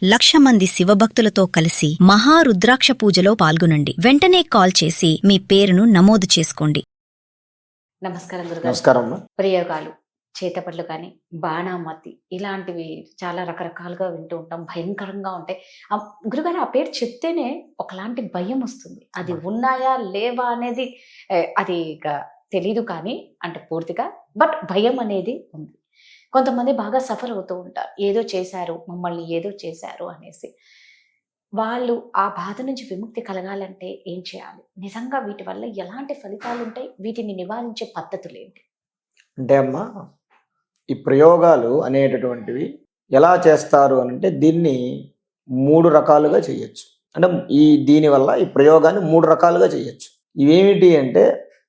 1,00,000 మంది శివభక్తులతో కలిసి మహారుద్రాక్ష పూజలో పాల్గొనండి. వెంటనే కాల్ చేసి మీ పేరును నమోదు చేసుకోండి. నమస్కారం గురుగారు. నమస్కారం అమ్మా. ప్రయోగాలు, చేతపట్లు కానీ, బాణామతి ఇలాంటివి చాలా రకరకాలుగా వింటూ ఉంటాం. భయంకరంగా ఉంటాయి. గురుగారు, ఆ పేరు చెప్తేనే ఒకలాంటి భయం వస్తుంది. అది ఉన్నాయా లేవా అనేది అది తెలీదు కానీ అంటే పూర్తిగా, బట్ భయం అనేది ఉంది. కొంతమంది బాగా సఫర్ అవుతూ ఉంటారు. ఏదో చేశారు, మమ్మల్ని ఏదో చేశారు అనేసి. వాళ్ళు ఆ బాధ నుంచి విముక్తి కలగాలంటే ఏం చేయాలి? నిజంగా వీటి వల్ల ఎలాంటి ఫలితాలు ఉంటాయి? వీటిని నివారించే పద్ధతులు ఏంటి? అంటే అమ్మా, ఈ ప్రయోగాలు అనేటటువంటివి ఎలా చేస్తారు అని అంటే దీన్ని 3 రకాలుగా చేయొచ్చు. అంటే దీనివల్ల ఈ ప్రయోగాన్ని 3 రకాలుగా చేయొచ్చు. ఇవేమిటి అంటే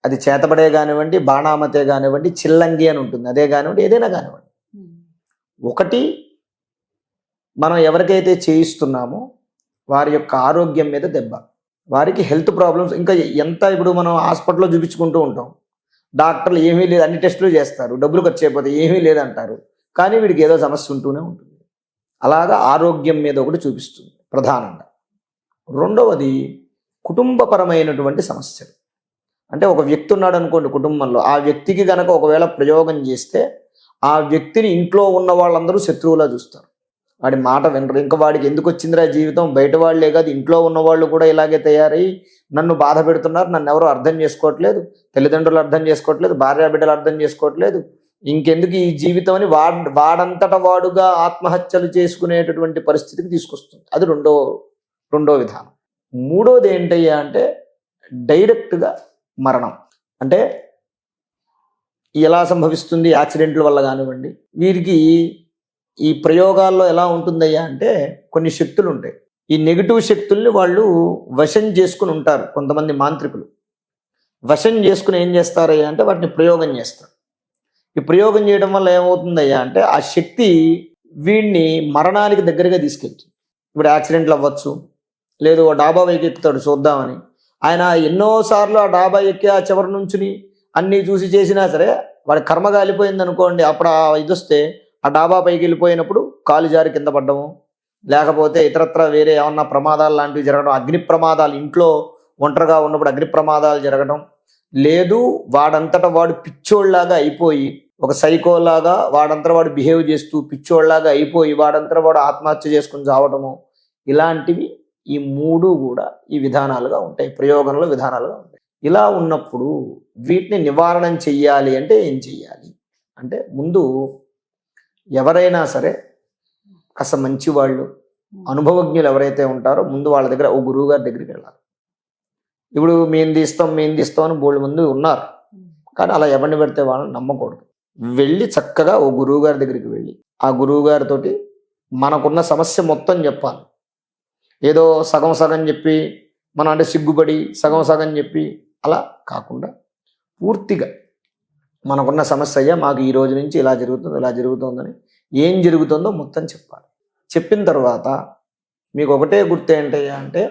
అది చేతబడే కానివ్వండి, బాణామతే కానివ్వండి, చిల్లంగి అని ఉంటుంది, అదే కానివ్వండి, ఏదైనా కానివ్వండి. ఒకటి, మనం ఎవరికైతే చేయిస్తున్నామో వారి యొక్క ఆరోగ్యం మీద దెబ్బ, వారికి హెల్త్ ప్రాబ్లమ్స్. ఇంకా ఎంత ఇప్పుడు మనం హాస్పిటల్లో చూపించుకుంటూ ఉంటాం, డాక్టర్లు ఏమీ లేదు, అన్ని టెస్టులు చేస్తారు, డబ్బులు ఖర్చు అయిపోతే ఏమీ లేదంటారు, కానీ వీడికి ఏదో సమస్య ఉంటూనే ఉంటుంది. అలాగా ఆరోగ్యం మీద ఒకటి చూపిస్తుంది ప్రధానంగా. రెండవది కుటుంబపరమైనటువంటి సమస్యలు. అంటే ఒక వ్యక్తి ఉన్నాడు అనుకోండి కుటుంబంలో, ఆ వ్యక్తికి గనక ఒకవేళ ప్రయోగం చేస్తే ఆ వ్యక్తిని ఇంట్లో ఉన్న వాళ్ళందరూ శత్రువులా చూస్తారు, వాడి మాట వినరు. ఇంకా వాడికి ఎందుకు వచ్చిందిరా జీవితం, బయట వాళ్ళే కాదు ఇంట్లో ఉన్న వాళ్ళు కూడా ఇలాగే తయారై నన్ను బాధ పెడుతున్నారు, నన్ను ఎవరు అర్థం చేసుకోవట్లేదు, తల్లిదండ్రులు అర్థం చేసుకోవట్లేదు, భార్యాబిడ్డలు అర్థం చేసుకోవట్లేదు, ఇంకెందుకు ఈ జీవితం అని వాడంతట వాడుగా ఆత్మహత్యలు చేసుకునేటటువంటి పరిస్థితికి తీసుకొస్తుంది. అది రెండో విధానం. మూడోది ఏంటయ్యా అంటే డైరెక్ట్గా మరణం. అంటే ఎలా సంభవిస్తుంది? యాక్సిడెంట్ల వల్ల కానివ్వండి. వీరికి ఈ ప్రయోగాల్లో ఎలా ఉంటుందయ్యా అంటే కొన్ని శక్తులు ఉంటాయి. ఈ నెగిటివ్ శక్తుల్ని వాళ్ళు వశం చేసుకుని ఉంటారు. కొంతమంది మాంత్రికులు వశం చేసుకుని ఏం చేస్తారయ్యా అంటే వాటిని ప్రయోగం చేస్తారు. ఈ ప్రయోగం చేయడం వల్ల ఏమవుతుందయ్యా అంటే ఆ శక్తి వీడిని మరణానికి దగ్గరగా తీసుకెళ్తుంది. ఇప్పుడు యాక్సిడెంట్లు అవ్వచ్చు, లేదు ఓ డాబా పైకి ఎక్కుతాడు చూద్దామని, ఆయన ఎన్నోసార్లు ఆ డాబా ఎక్కి ఆ చివరి నుంచుని అన్నీ చూసి చేసినా సరే వాడి కర్మ కాలిపోయింది అనుకోండి, అప్పుడు ఆ ఇది వస్తే ఆ డాబా పైకి వెళ్ళిపోయినప్పుడు కాలు జారి కింద పడ్డము, లేకపోతే ఇతరత్ర వేరే ఏమన్నా ప్రమాదాలు లాంటివి జరగడం, అగ్ని ప్రమాదాలు, ఇంట్లో ఒంటరిగా ఉన్నప్పుడు అగ్ని ప్రమాదాలు జరగడం, లేదు వాడంతటా వాడు పిచ్చోళ్ళలాగా అయిపోయి ఒక సైకోలాగా వాడంతటా వాడు బిహేవ్ చేస్తూ పిచ్చోళ్ళలాగా అయిపోయి వాడంతటా వాడు ఆత్మహత్య చేసుకుని చావటము, ఇలాంటివి ఈ 3 కూడా ఈ విధానాలుగా ఉంటాయి, ప్రయోగంలో విధానాలుగా ఉంటాయి. ఇలా ఉన్నప్పుడు వీటిని నివారణ చెయ్యాలి అంటే ఏం చెయ్యాలి అంటే, ముందు ఎవరైనా సరే కాస్త మంచి వాళ్ళు, అనుభవజ్ఞులు ఎవరైతే ఉంటారో ముందు వాళ్ళ దగ్గర ఓ గురువు గారి దగ్గరికి వెళ్ళాలి. ఇప్పుడు మేము తీస్తాం అని బోళ్ళు మంది ఉన్నారు, కానీ అలా ఎవరిని పెడితే వాళ్ళని నమ్మకూడదు. వెళ్ళి చక్కగా ఓ గురువు గారి దగ్గరికి వెళ్ళి ఆ గురువు గారితోటి మనకున్న సమస్య మొత్తం చెప్పాలి. ఏదో సగం చెప్పి మనం అంటే సిగ్గుపడి సగం చెప్పి అలా కాకుండా పూర్తిగా మనకున్న సమస్య అయ్యా మాకు ఈ రోజు నుంచి ఇలా జరుగుతుందని ఏం జరుగుతుందో మొత్తం చెప్పాలి. చెప్పిన తర్వాత మీకు ఒకటే గుర్తు ఏంటయ్యా అంటే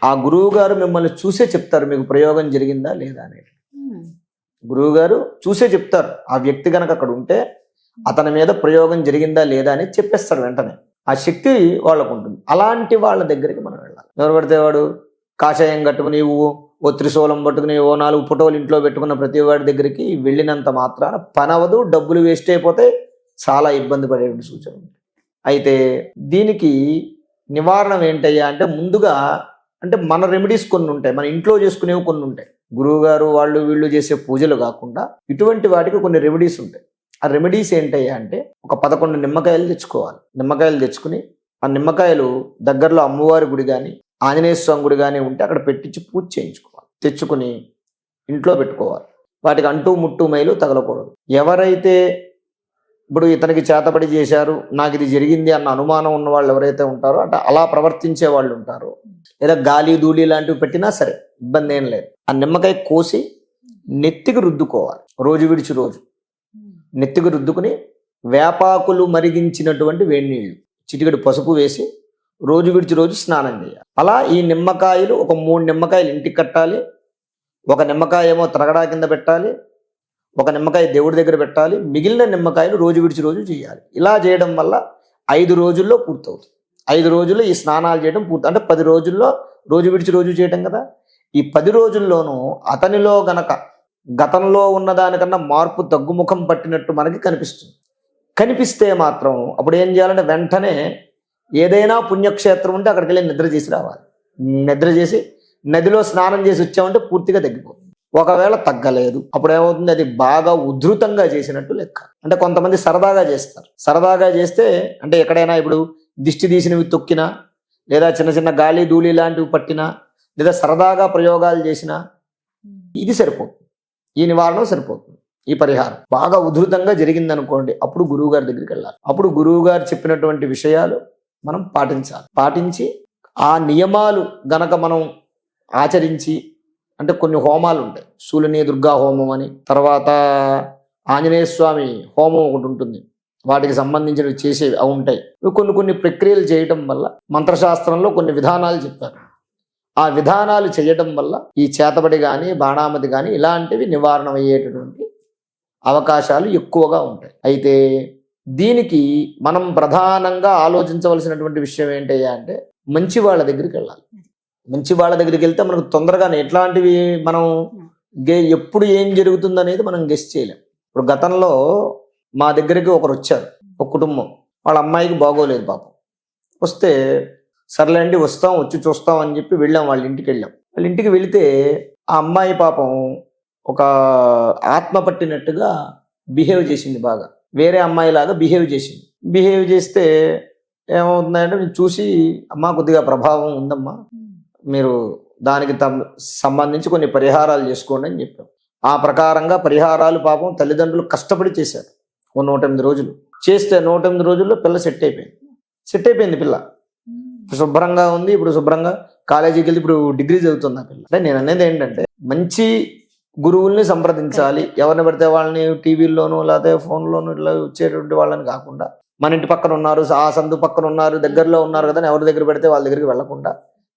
ఆ గురువు గారు మిమ్మల్ని చూసే చెప్తారు మీకు ప్రయోగం జరిగిందా లేదా అనేది. గురువు గారు చూసే చెప్తారు. ఆ వ్యక్తి కనుక అక్కడ ఉంటే అతని మీద ప్రయోగం జరిగిందా లేదా అని చెప్పేస్తారు వెంటనే. ఆ శక్తి వాళ్ళకు ఉంటుంది. అలాంటి వాళ్ళ దగ్గరికి మనం వెళ్ళాలి. ఎవరు పడితే వాడు కాషాయం కట్టుకుని ఓ త్రిశూలం పట్టుకుని ఓ 4 ఫోటోలు ఇంట్లో పెట్టుకున్న ప్రతి వాడి దగ్గరికి వెళ్ళినంత మాత్రాన పనవదు, డబ్బులు వేస్ట్ అయిపోతే చాలా ఇబ్బంది పడే సూచన ఉంది. అయితే దీనికి నివారణ ఏంటయ్యా అంటే ముందుగా అంటే మన రెమెడీస్ కొన్ని ఉంటాయి, మన ఇంట్లో చేసుకునేవి కొన్ని ఉంటాయి. గురువు గారు వాళ్ళు వీళ్ళు చేసే పూజలు కాకుండా ఇటువంటి వాటికి కొన్ని రెమెడీస్ ఉంటాయి. ఆ రెమెడీస్ ఏంటయ్యా అంటే ఒక 11 నిమ్మకాయలు తెచ్చుకోవాలి. నిమ్మకాయలు తెచ్చుకుని ఆ నిమ్మకాయలు దగ్గరలో అమ్మవారి గుడి కానీ ఆంజనేయ స్వామి గుడి కానీ ఉంటే అక్కడ పెట్టించి పూజ చేయించుకోవాలి. తెచ్చుకుని ఇంట్లో పెట్టుకోవాలి. వాటికి అంటూ ముట్టు మైలు తగలకూడదు. ఎవరైతే ఇప్పుడు ఇతనికి చేతబడి చేశారు, నాకు ఇది జరిగింది అన్న అనుమానం ఉన్న వాళ్ళు ఎవరైతే ఉంటారో అంటే అలా ప్రవర్తించే వాళ్ళు ఉంటారో, లేదా గాలి ధూళి లాంటివి పెట్టినా సరే ఇబ్బంది ఏం లేదు. ఆ నిమ్మకాయ కోసి నెత్తికి రుద్దుకోవాలి. రోజు విడిచి రోజు నెత్తికి రుద్దుకుని వేపాకులు మరిగించినటువంటి వేడి నీళ్లు చిటికెడు పసుపు వేసి రోజు విడిచి రోజు స్నానం చేయాలి. అలా ఈ నిమ్మకాయలు ఒక 3 నిమ్మకాయలు ఇంటికి కట్టాలి. ఒక నిమ్మకాయ ఏమో తరగడా కింద పెట్టాలి, ఒక నిమ్మకాయ దేవుడి దగ్గర పెట్టాలి, మిగిలిన నిమ్మకాయలు రోజు విడిచి రోజు చేయాలి. ఇలా చేయడం వల్ల 5 రోజుల్లో పూర్తవుతుంది. 5 రోజుల్లో ఈ స్నానాలు చేయడం పూర్తి. అంటే 10 రోజుల్లో రోజు విడిచి రోజు చేయటం కదా. ఈ 10 రోజుల్లోనూ అతనిలో గనక గతంలో ఉన్నదానికన్నా మార్పు తగ్గుముఖం పట్టినట్టు మనకి కనిపిస్తుంది. కనిపిస్తే మాత్రం అప్పుడు ఏం చేయాలంటే వెంటనే ఏదైనా పుణ్యక్షేత్రం ఉంటే అక్కడికి వెళ్ళి నిద్ర చేసి రావాలి. నిద్ర చేసి నదిలో స్నానం చేసి వచ్చామంటే పూర్తిగా తగ్గిపోతుంది. ఒకవేళ తగ్గలేదు అప్పుడు ఏమవుతుంది, అది బాగా ఉధృతంగా చేసినట్టు లెక్క. అంటే కొంతమంది సరదాగా చేస్తారు. సరదాగా చేస్తే అంటే ఎక్కడైనా ఇప్పుడు దిష్టి తీసినవి తొక్కినా, లేదా చిన్న చిన్న గాలి ధూళి లాంటివి పట్టినా, లేదా సరదాగా ప్రయోగాలు చేసినా ఇది సరిపోతుంది. ఈ నివారణ సరిపోతుంది. ఈ పరిహారం బాగా ఉధృతంగా జరిగిందనుకోండి, అప్పుడు గురువు గారి దగ్గరికి వెళ్ళాలి. అప్పుడు గురువు గారు చెప్పినటువంటి విషయాలు మనం పాటించాలి. పాటించి ఆ నియమాలు గనక మనం ఆచరించి, అంటే కొన్ని హోమాలు ఉంటాయి, శూలిని దుర్గా హోమం అని, తర్వాత ఆంజనేయ స్వామి హోమం ఒకటి ఉంటుంది, వాటికి సంబంధించినవి చేసేవి అవి ఉంటాయి. కొన్ని ప్రక్రియలు చేయటం వల్ల మంత్రశాస్త్రంలో కొన్ని విధానాలు చెప్పారు. ఆ విధానాలు చేయటం వల్ల ఈ చేతబడి కానీ బాణామతి కానీ ఇలాంటివి నివారణ అయ్యేటటువంటి అవకాశాలు ఎక్కువగా ఉంటాయి. అయితే దీనికి మనం ప్రధానంగా ఆలోచించవలసినటువంటి విషయం ఏంటయ్యా అంటే, మంచి వాళ్ళ దగ్గరికి వెళ్ళాలి. మంచి వాళ్ళ దగ్గరికి వెళ్తే మనకు తొందరగానే ఎట్లాంటివి మనం ఎప్పుడు ఏం జరుగుతుంది అనేది మనం గెస్ చేయలేం. ఇప్పుడు గతంలో మా దగ్గరికి ఒకరు వచ్చారు, ఒక కుటుంబం, వాళ్ళ అమ్మాయికి బాగోలేదు పాపం. వస్తే సర్లేండి వస్తాం, వచ్చి చూస్తాం అని చెప్పి వెళ్ళాం. వాళ్ళ ఇంటికి వెళ్ళాం. వాళ్ళ ఇంటికి వెళితే ఆ అమ్మాయి పాపం ఒక ఆత్మ పట్టినట్టుగా బిహేవ్ చేసింది. బాగా వేరే అమ్మాయిలాగా బిహేవ్ చేసింది. బిహేవ్ చేస్తే ఏమవుతుందంటే, నేను చూసి అమ్మా కొద్దిగా ప్రభావం ఉందమ్మా, మీరు దానికి సంబంధించి కొన్ని పరిహారాలు చేసుకోండి అని చెప్పాం. ఆ ప్రకారంగా పరిహారాలు పాపం తల్లిదండ్రులు కష్టపడి చేశారు. 108 రోజులు చేస్తే 108 రోజుల్లో పిల్ల సెట్ అయిపోయింది. పిల్ల శుభ్రంగా ఉంది. ఇప్పుడు శుభ్రంగా కాలేజీకి వెళ్ళి ఇప్పుడు డిగ్రీ చదువుతుంది ఆ పిల్ల. అంటే నేను అనేది ఏంటంటే, మంచి గురువుల్ని సంప్రదించాలి. ఎవరిని పడితే వాళ్ళని టీవీల్లోనూ లేకపోతే ఫోన్లోనూ ఇట్లా వచ్చేటువంటి వాళ్ళని కాకుండా, మన ఇంటి పక్కన ఉన్నారు, ఆ సందు పక్కన ఉన్నారు, దగ్గరలో ఉన్నారు కదా, ఎవరి దగ్గర పెడితే వాళ్ళ దగ్గరికి వెళ్లకుండా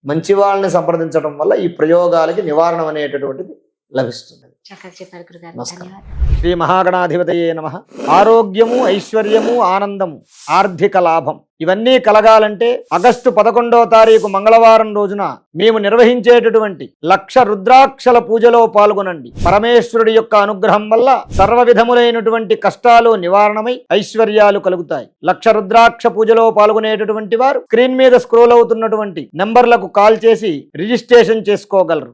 మంచి వాళ్ళని సంప్రదించడం వల్ల ఈ ప్రయోగాలకి నివారణ అనేటటువంటిది లభిస్తుంది. చక్కగా చెప్పారు గురుగారు. నమస్కారం. ధన్యవాదాలు. శ్రీ మహాగణాధిపతయే నమః. ఆరోగ్యము, ఐశ్వర్యము, ఆనందము, ఆర్థిక లాభం ఇవన్నీ కలగాలంటే ఆగస్టు 11వ తారీఖు మంగళవారం రోజున మేము నిర్వహించేటటువంటి 1,00,000 రుద్రాక్షల పూజలో పాల్గొనండి. పరమేశ్వరుడి యొక్క అనుగ్రహం వల్ల సర్వ విధములైనటువంటి కష్టాలు నివారణమై ఐశ్వర్యాలు కలుగుతాయి. 1,00,000 రుద్రాక్ష పూజలో పాల్గొనేటటువంటి వారు స్క్రీన్ మీద స్క్రోల్ అవుతున్నటువంటి నంబర్లకు కాల్ చేసి రిజిస్ట్రేషన్ చేసుకోగలరు.